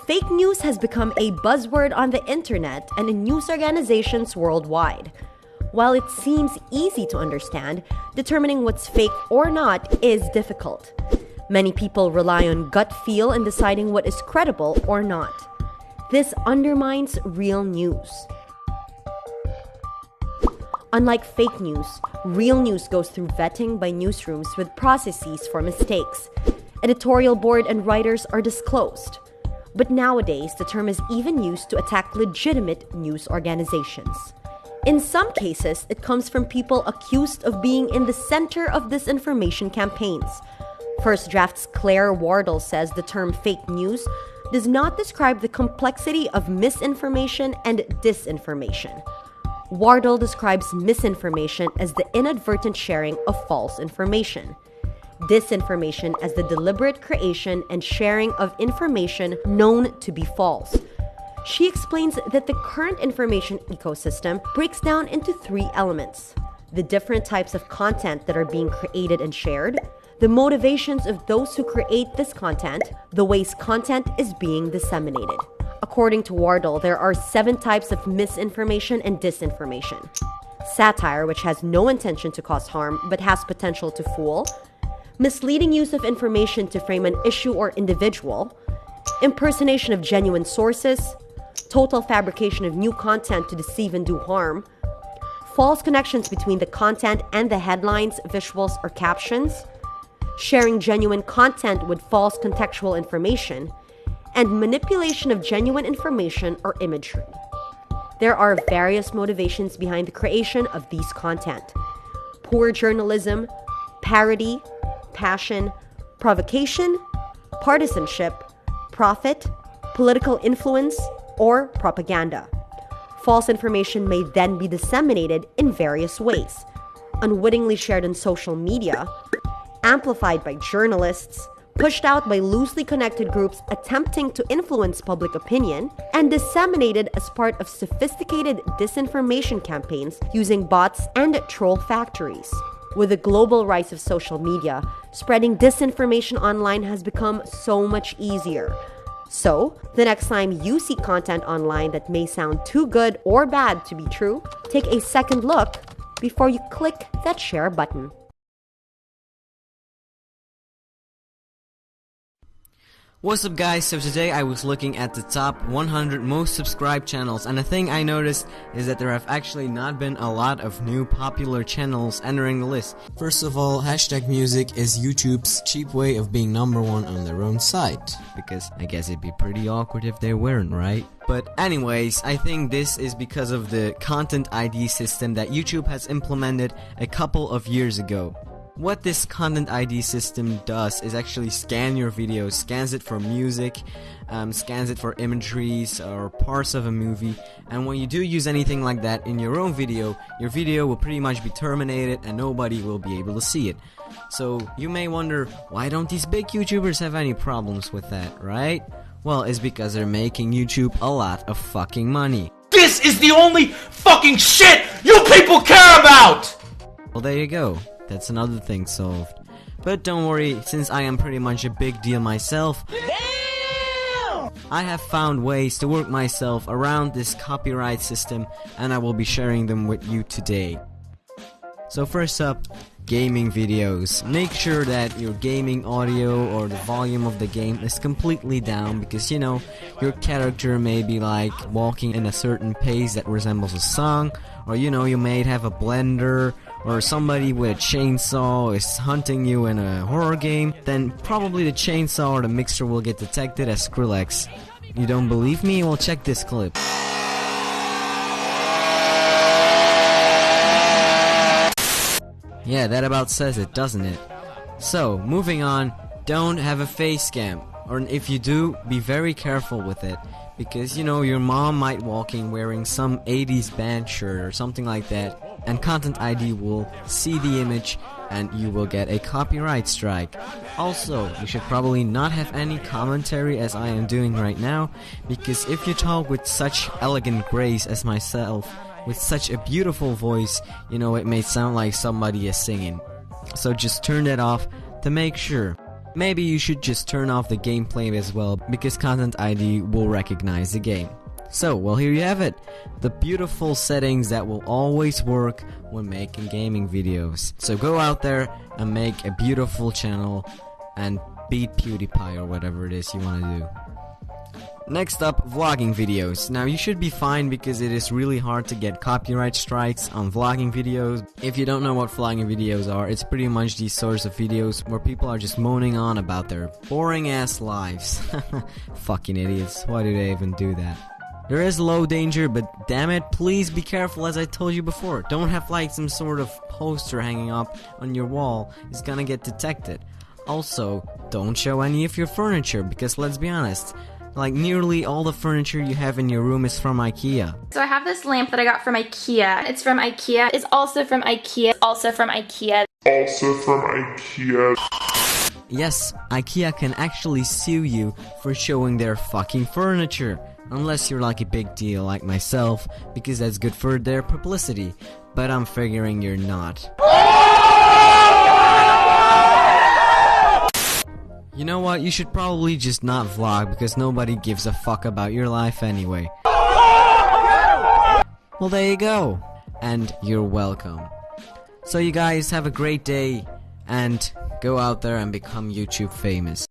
Fake news has become a buzzword on the internet and in news organizations worldwide. While it seems easy to understand, determining what's fake or not is difficult. Many people rely on gut feel in deciding what is credible or not. This undermines real news. Unlike fake news, real news goes through vetting by newsrooms with processes for mistakes. Editorial board and writers are disclosed. But nowadays, the term is even used to attack legitimate news organizations. In some cases, it comes from people accused of being in the center of disinformation campaigns. First Draft's Claire Wardle says the term fake news does not describe the complexity of misinformation and disinformation. Wardle describes misinformation as the inadvertent sharing of false information. Disinformation as the deliberate creation and sharing of information known to be false. She explains that the current information ecosystem breaks down into 3 elements: the different types of content that are being created and shared, the motivations of those who create this content, the ways content is being disseminated. According to Wardle, there are 7 types of misinformation and disinformation. Satire, which has no intention to cause harm but has potential to fool. Misleading use of information to frame an issue or individual. Impersonation of genuine sources. Total fabrication of new content to deceive and do harm. False connections between the content and the headlines, visuals, or captions. Sharing genuine content with false contextual information. And manipulation of genuine information or imagery. There are various motivations behind the creation of these content: poor journalism, parody, passion, provocation, partisanship, profit, political influence, or propaganda. False information may then be disseminated in various ways: unwittingly shared on social media, amplified by journalists, pushed out by loosely connected groups attempting to influence public opinion, and disseminated as part of sophisticated disinformation campaigns using bots and troll factories. With the global rise of social media, spreading disinformation online has become so much easier. So, the next time you see content online that may sound too good or bad to be true, take a second look before you click that share button. What's up guys, so today I was looking at the top 100 most subscribed channels, and the thing I noticed is that there have actually not been a lot of new popular channels entering the list. First of all, hashtag music is YouTube's cheap way of being number 1 on their own site, because I guess it'd be pretty awkward if they weren't, right? But anyways, I think this is because of the content ID system that YouTube has implemented a couple of years ago. What this content ID system does is actually scan your video, scans it for music, scans it for imageries or parts of a movie, and when you do use anything like that in your own video, your video will pretty much be terminated and nobody will be able to see it. So you may wonder, why don't these big YouTubers have any problems with that, right? Well, it's because they're making YouTube a lot of fucking money. This is the only fucking shit you people care about! Well, there you go. That's another thing solved. But don't worry, since I am pretty much a big deal myself, damn! I have found ways to work myself around this copyright system, and I will be sharing them with you today. So first up, gaming videos. Make sure that your gaming audio or the volume of the game is completely down, because you know, your character may be like walking in a certain pace that resembles a song, or you know, you may have a blender or somebody with a chainsaw is hunting you in a horror game, then probably the chainsaw or the mixer will get detected as Skrillex. You don't believe me? Well, check this clip. Yeah, that about says it, doesn't it? So, moving on, don't have a face cam. Or if you do, be very careful with it. Because, you know, your mom might walk in wearing some 80s band shirt or something like that, and Content ID will see the image and you will get a copyright strike. Also, you should probably not have any commentary as I am doing right now, because if you talk with such elegant grace as myself, with such a beautiful voice, you know, it may sound like somebody is singing. So just turn that off to make sure. Maybe you should just turn off the gameplay as well, because Content ID will recognize the game. So, well, here you have it. The beautiful settings that will always work when making gaming videos. So go out there and make a beautiful channel and beat PewDiePie or whatever it is you want to do. Next up, vlogging videos. Now you should be fine because it is really hard to get copyright strikes on vlogging videos. If you don't know what vlogging videos are, it's pretty much these sorts of videos where people are just moaning on about their boring ass lives. Fucking idiots, why do they even do that? There is low danger, but damn it, please be careful as I told you before. Don't have like some sort of poster hanging up on your wall, it's gonna get detected. Also, don't show any of your furniture because let's be honest, like nearly all the furniture you have in your room is from IKEA. So I have this lamp that I got from IKEA. It's from IKEA. It's also from IKEA. Also from IKEA. Also from IKEA. Yes, IKEA can actually sue you for showing their fucking furniture. Unless you're like a big deal like myself, because that's good for their publicity. But I'm figuring you're not. You know what, you should probably just not vlog because nobody gives a fuck about your life anyway. Well, there you go. And you're welcome. So you guys have a great day and go out there and become YouTube famous.